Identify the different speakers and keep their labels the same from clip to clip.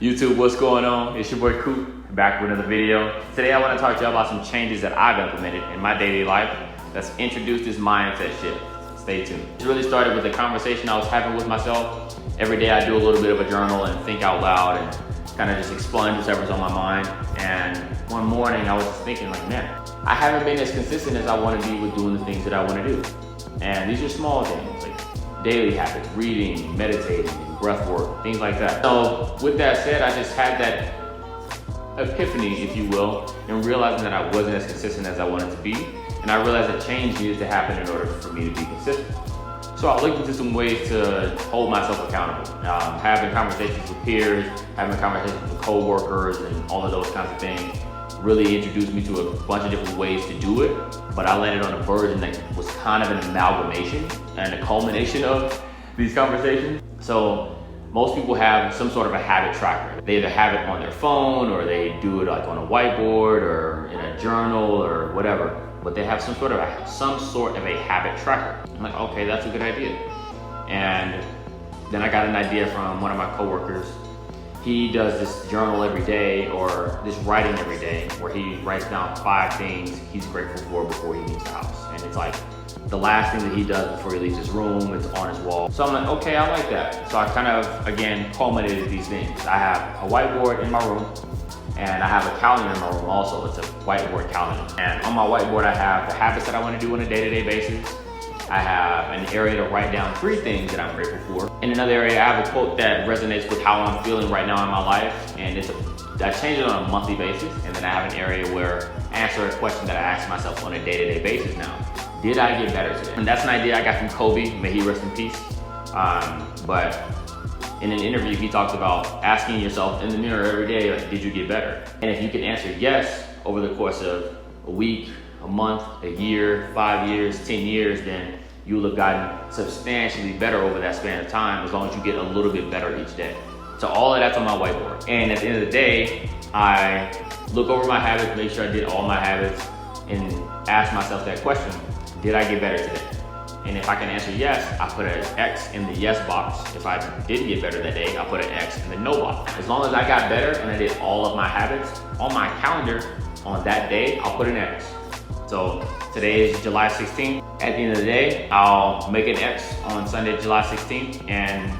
Speaker 1: YouTube, what's going on? It's your boy Coop, back with another video. Today I want to talk to you about some changes that I've implemented in my daily life that's introduced this mindset shift. Stay tuned. It really started with a conversation I was having with myself. Every day I do a little bit of a journal and think out loud and kind of just explain whatever's on my mind. And one morning I was just thinking like, man, I haven't been as consistent as I want to be with doing the things that I want to do. And these are small things like daily habits, reading, meditating, breath work, things like that. So with that said, I just had that epiphany, if you will, and realizing that I wasn't as consistent as I wanted to be. And I realized that change needed to happen in order for me to be consistent. So I looked into some ways to hold myself accountable. Having conversations with peers, having conversations with coworkers, and all of those kinds of things really introduced me to a bunch of different ways to do it. But I landed on a version that was kind of an amalgamation and a culmination of these conversations. So most people have some sort of a habit tracker. They either have it on their phone or they do it like on a whiteboard or in a journal or whatever. But they have some sort of a habit tracker. I'm like, okay, that's a good idea. And then I got an idea from one of my coworkers. He does this journal every day or this writing every day where he writes down 5 things he's grateful for before he leaves the house. And it's like the last thing that he does before he leaves his room, it's on his wall. So I'm like, okay, I like that. So I kind of, again, culminated these things. I have a whiteboard in my room and I have a calendar in my room also. It's a whiteboard calendar. And on my whiteboard, I have the habits that I want to do on a day-to-day basis. I have an area to write down 3 things that I'm grateful for. In another area, I have a quote that resonates with how I'm feeling right now in my life. And I change it on a monthly basis. And then I have an area where I answer a question that I ask myself on a day-to-day basis now. Did I get better today? And that's an idea I got from Kobe, may he rest in peace. But in an interview, he talked about asking yourself in the mirror every day, like, did you get better? And if you can answer yes over the course of a week, a month, a year, 5 years, 10 years, then you will have gotten substantially better over that span of time as long as you get a little bit better each day. So all of that's on my whiteboard. And at the end of the day, I look over my habits, make sure I did all my habits, and ask myself that question, did I get better today? And if I can answer yes, I put an X in the yes box. If I didn't get better that day, I put an X in the no box. As long as I got better and I did all of my habits on my calendar on that day, I'll put an X. So today is July 16th. At the end of the day, I'll make an X on Sunday, July 16th, and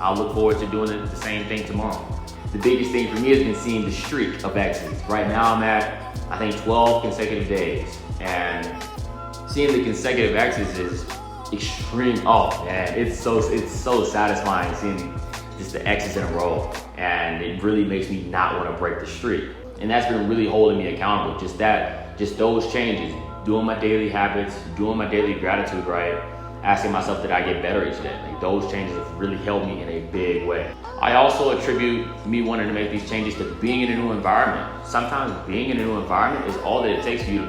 Speaker 1: I'll look forward to doing the same thing tomorrow. The biggest thing for me has been seeing the streak of X's. Right now I'm at, I think, 12 consecutive days. And seeing the consecutive X's is extreme. Oh man, it's so satisfying seeing just the X's in a row. And it really makes me not want to break the streak. And that's been really holding me accountable. Just those changes, doing my daily habits, doing my daily gratitude right, asking myself did I get better each day. Like those changes have really helped me in a big way. I also attribute me wanting to make these changes to being in a new environment. Sometimes being in a new environment is all that it takes for you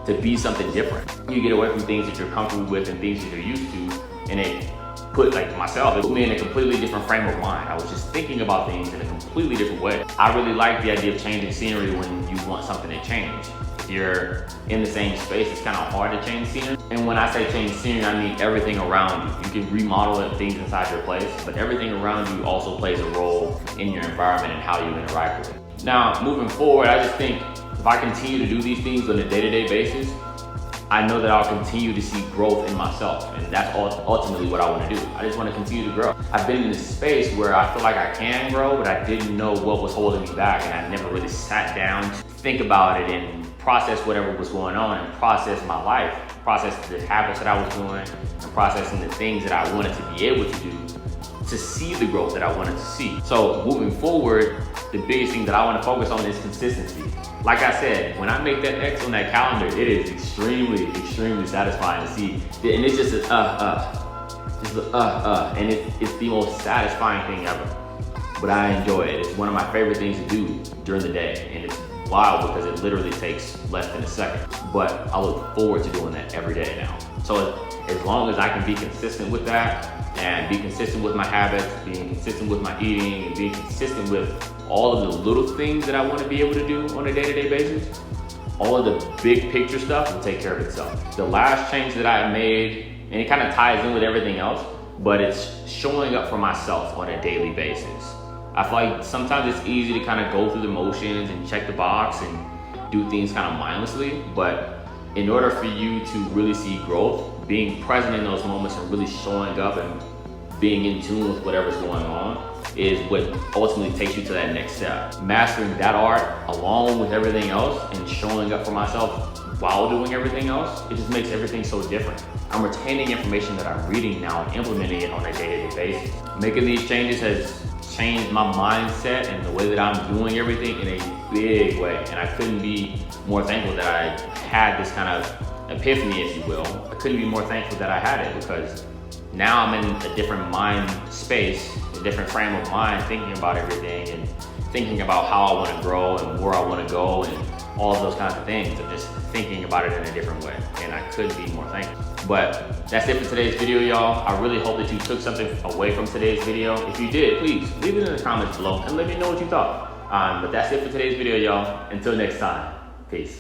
Speaker 1: to be something different. You get away from things that you're comfortable with and things that you're used to, and it put, like myself, it put me in a completely different frame of mind. I was just thinking about things in a completely different way. I really like the idea of changing scenery when you want something to change. If you're in the same space, it's kind of hard to change scenery. And when I say change scenery, I mean everything around you. You can remodel things inside your place, but everything around you also plays a role in your environment and how you interact with it. Now, moving forward, I just think if I continue to do these things on a day-to-day basis, I know that I'll continue to see growth in myself, and that's ultimately what I want to do. I just want to continue to grow. I've been in this space where I feel like I can grow, but I didn't know what was holding me back, and I never really sat down to think about it and process whatever was going on and process my life, process the habits that I was doing, and processing the things that I wanted to be able to do to see the growth that I wanted to see. So moving forward, the biggest thing that I want to focus on is consistency. Like I said, when I make that X on that calendar, it is extremely, extremely satisfying to see. And it's just and it's the most satisfying thing ever. But I enjoy it. It's one of my favorite things to do during the day. And it's wild because it literally takes less than a second. But I look forward to doing that every day now. So as long as I can be consistent with that and be consistent with my habits, being consistent with my eating, and being consistent with all of the little things that I want to be able to do on a day-to-day basis, all of the big picture stuff will take care of itself. The last change that I made, and it kind of ties in with everything else, but it's showing up for myself on a daily basis. I feel like sometimes it's easy to kind of go through the motions and check the box and do things kind of mindlessly, but in order for you to really see growth, being present in those moments and really showing up and being in tune with whatever's going on is what ultimately takes you to that next step. Mastering that art along with everything else and showing up for myself while doing everything else, it just makes everything so different. I'm retaining information that I'm reading now and implementing it on a day-to-day basis. Making these changes has changed my mindset and the way that I'm doing everything in a big way. And I couldn't be more thankful that I had this kind of epiphany, if you will. I couldn't be more thankful that I had it, because now I'm in a different mind space, a different frame of mind, thinking about everything and thinking about how I want to grow and where I want to go and all of those kinds of things. I'm just thinking about it in a different way, and I couldn't be more thankful. But that's it for today's video, y'all. I really hope that you took something away from today's video. If you did, please leave it in the comments below and let me know what you thought. But that's it for today's video, y'all. Until next time, peace.